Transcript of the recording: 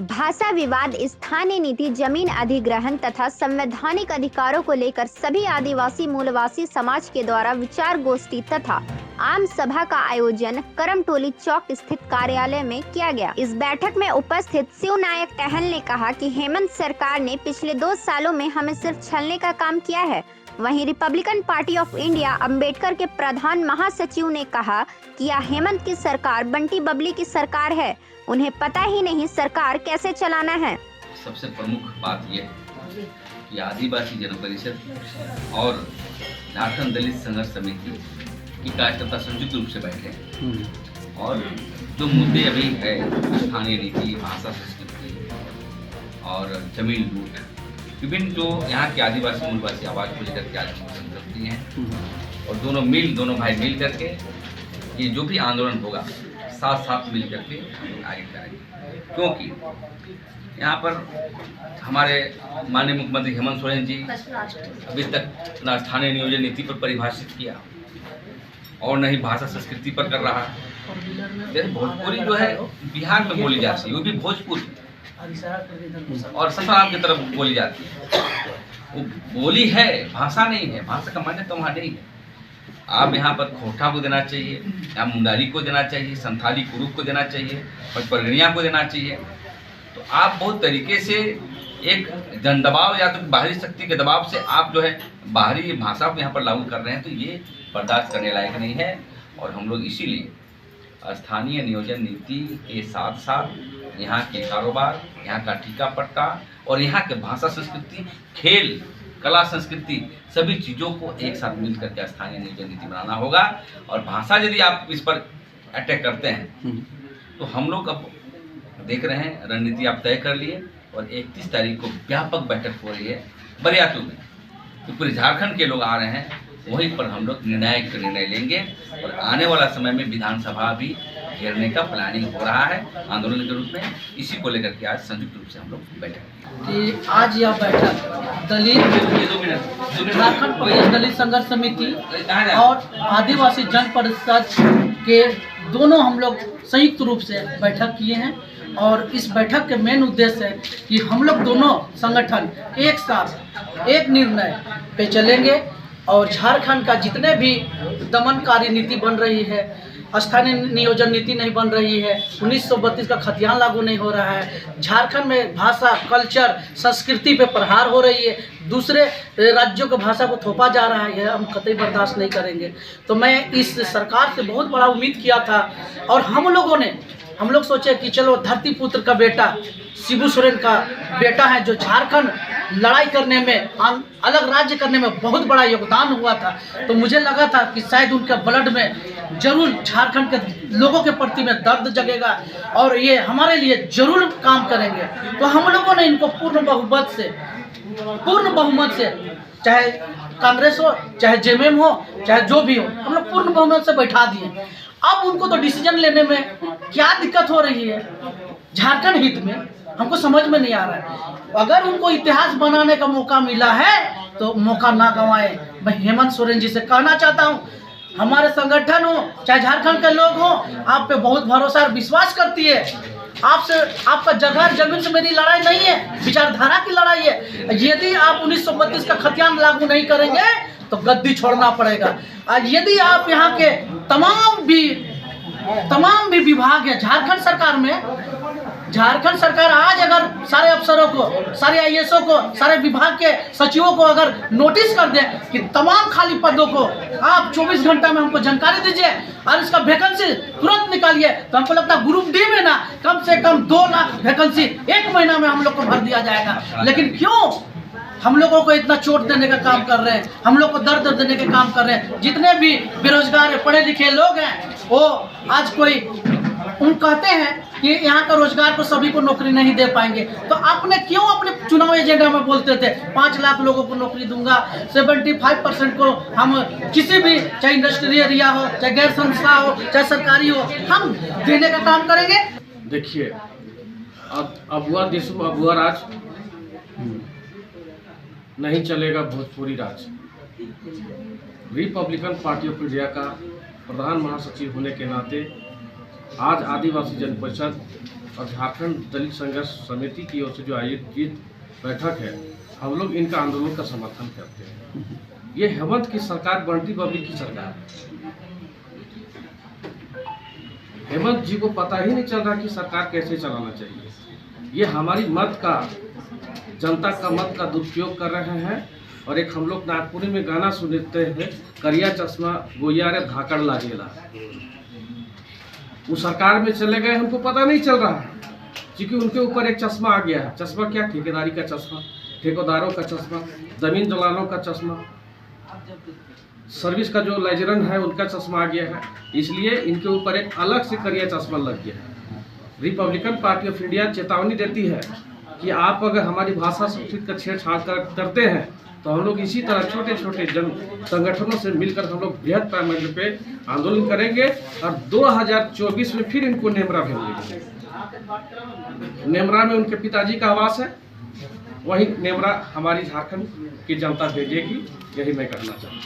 भाषा विवाद, स्थानीय नीति, जमीन अधिग्रहण तथा संवैधानिक अधिकारों को लेकर सभी आदिवासी मूलवासी समाज के द्वारा विचार गोष्ठी तथा आम सभा का आयोजन करमटोली चौक स्थित कार्यालय में किया गया। इस बैठक में उपस्थित शिव नायक टहल ने कहा कि हेमंत सरकार ने पिछले 2 सालों में हमें सिर्फ छलने का काम किया है। वहीं Republican party of India Ambedkar के प्रधान महासचिव ने कहा कि यह हेमंत की सरकार बंटी बबली की सरकार है, उन्हें पता ही नहीं सरकार कैसे चलाना है। सबसे प्रमुख बात यह है कि आदिवासी जन परिषद और झारखंड दलित संघर्ष समिति की कार्यकर्ता संयुक्त रूप से बैठे हैं और जो मुद्दे अभी है स्थानीय नीति, भाषा, संस्कृति और जमीन लूट, विभिन्न जो यहाँ के आदिवासी मूलवासी आवाज को लेकर के आज करती हैं और दोनों भाई मिल करके ये जो भी आंदोलन होगा साथ साथ मिल करके आगे करेंगे। क्योंकि यहाँ पर हमारे माननीय मुख्यमंत्री हेमंत सोरेन जी अभी तक न स्थानीय नियोजन नीति पर परिभाषित किया और न ही भाषा संस्कृति पर कर रहा है। जैसे भोजपुरी जो है बिहार में बोली जाती है, वो भी भोजपुरी और ससुराल की तरफ बोली जाती है। वो बोली है, भाषा नहीं है। भाषा का मान्य तो वहाँ नहीं है। आप यहाँ पर खोटा को देना चाहिए, या मुंडारी को देना चाहिए, संथाली कुरुक को देना चाहिए, पचपरगनिया को देना चाहिए। तो आप बहुत तरीके से एक जन दबाव या तो बाहरी शक्ति के दबाव से आप जो है बाहरी भाषा को यहाँ पर लागू कर रहे हैं, तो ये बर्दाश्त करने लायक नहीं है। और हम लोग इसीलिए स्थानीय नियोजन नीति के साथ साथ यहाँ के कारोबार, यहाँ का ठीका पट्टा और यहाँ के भाषा संस्कृति, खेल, कला संस्कृति, सभी चीज़ों को एक साथ मिल करके स्थानीय नियोजन नीति बनाना होगा। और भाषा यदि आप इस पर अटैक करते हैं तो हम लोग अब देख रहे हैं रणनीति आप तय कर लिए और 31 तारीख को व्यापक बैठक हो रही है बरियातू में, तो पूरे झारखंड के लोग आ रहे हैं। वहीं पर हम लोग निर्णायक निर्णय लेंगे और आने वाला समय में विधानसभा भी घेरने का प्लानिंग हो रहा है आंदोलन के रूप में। इसी को लेकर के आज संयुक्त रूप से हम लोग बैठक कि आज यह बैठक झारखंड प्रदेश दलित संघर्ष समिति और आदिवासी जन परिषद के दोनों हम लोग संयुक्त रूप से बैठक किए हैं। और इस बैठक के मेन उद्देश्य है कि हम लोग दोनों संगठन एक साथ एक निर्णय पे चलेंगे और झारखंड का जितने भी दमनकारी नीति बन रही है, स्थानीय नियोजन नीति नहीं बन रही है, 1932 का खतियान लागू नहीं हो रहा है, झारखंड में भाषा, कल्चर, संस्कृति पे प्रहार हो रही है, दूसरे राज्यों की भाषा को थोपा जा रहा है, हम कतई बर्दाश्त नहीं करेंगे। तो मैं इस सरकार से बहुत बड़ा उम्मीद किया था और हम लोग सोचे कि चलो धरती पुत्र का बेटा शिबू सोरेन का बेटा है जो झारखंड लड़ाई करने में, अलग राज्य करने में बहुत बड़ा योगदान हुआ था, तो मुझे लगा था कि शायद उनके ब्लड में जरूर झारखंड के लोगों के प्रति में दर्द जगेगा और ये हमारे लिए जरूर काम करेंगे। तो हम लोगों ने इनको पूर्ण बहुमत से चाहे कांग्रेस हो, चाहे जेएमएम हो, चाहे जो भी हो, हम लोग पूर्ण बहुमत से बैठा दिए। अब उनको तो डिसीजन लेने में क्या दिक्कत हो रही है झारखंड हित में, हमको समझ में नहीं आ रहा है। अगर उनको इतिहास बनाने का मौका मिला है तो मौका ना गंवाए। मैं हेमंत सोरेन जी से कहना चाहता हूँ, हमारे संगठन हो चाहे झारखंड के लोग हो, आप पे बहुत भरोसा और विश्वास करती है। आपसे, आपका जगह जमीन से मेरी लड़ाई नहीं है, विचारधारा की लड़ाई है। यदि आप 1932 का खतियान लागू नहीं करेंगे तो गद्दी छोड़ना पड़ेगा। यदि आप यहाँ के तमाम भी विभाग है झारखंड सरकार में, झारखंड सरकार आज अगर सारे अफसरों को, सारे आईएएसओ को, सारे विभाग के सचिवों को अगर नोटिस कर दे कि तमाम खाली पदों को आप 24 घंटा में हमको जानकारी दीजिए और इसका वैकेंसी तुरंत निकालिए, तो हमको लगता है ग्रुप डी में ना कम से कम 2 लाख वैकेंसी 1 महीना में हम लोग को भर दिया जाएगा। लेकिन क्यों हम लोगों को इतना चोट देने का काम कर रहे हैं, हम लोग को दर्द देने के काम कर रहे हैं। जितने भी बेरोजगार पढ़े लिखे लोग हैं वो आज कहते हैं कि यहाँ का रोजगार को सभी को नौकरी नहीं दे पाएंगे, तो आपने क्यों अपने चुनाव एजेंडा में बोलते थे 5 लाख लोगों को नौकरी दूंगा, 75% को हम किसी भी, चाहे इंडस्ट्रियल एरिया हो, चाहे गैर संस्था हो, चाहे सरकारी हो, हम देने का काम करेंगे। देखिए, अब अबुआ राज नहीं चलेगा, भोजपुरी राज। रिपब्लिकन पार्टी ऑफ इंडिया का प्रधान महासचिव होने के नाते आज आदिवासी जन परिषद और झारखंड दलित संघर्ष समिति की ओर से जो आयोजित बैठक है, हम लोग इनका आंदोलन का समर्थन करते हैं। ये हेमंत की सरकार बंटी बबली की सरकार है। हेमंत जी को पता ही नहीं चल रहा कि सरकार कैसे चलाना चाहिए। ये हमारी मत का, जनता का मत का दुरुपयोग कर रहे हैं। और एक हम लोग नागपुरी में गाना सुनते हैं, करिया चश्मा गोया रे धाकड़ लागेला। वो सरकार में चले गए, हमको पता नहीं चल रहा है, क्योंकि उनके ऊपर एक चश्मा आ गया है। चश्मा क्या? ठेकेदारी का चश्मा, ठेकेदारों का चश्मा, जमीन दलालों का चश्मा, सर्विस का जो लाइजरन है उनका चश्मा आ गया है। इसलिए इनके ऊपर एक अलग से करिया चश्मा लग गया है। रिपब्लिकन पार्टी ऑफ इंडिया चेतावनी देती है कि आप अगर हमारी भाषा संस्कृति का छेड़छाड़ करते हैं तो हम लोग इसी तरह छोटे छोटे जन संगठनों से मिलकर हम लोग बृहद पैमाने पे आंदोलन करेंगे और 2024 में फिर इनको नेमरा भेजेंगे। नेमरा में उनके पिताजी का आवास है, वही नेमरा हमारी झारखंड की जनता भेजेगी। यही मैं कहना चाहता हूँ।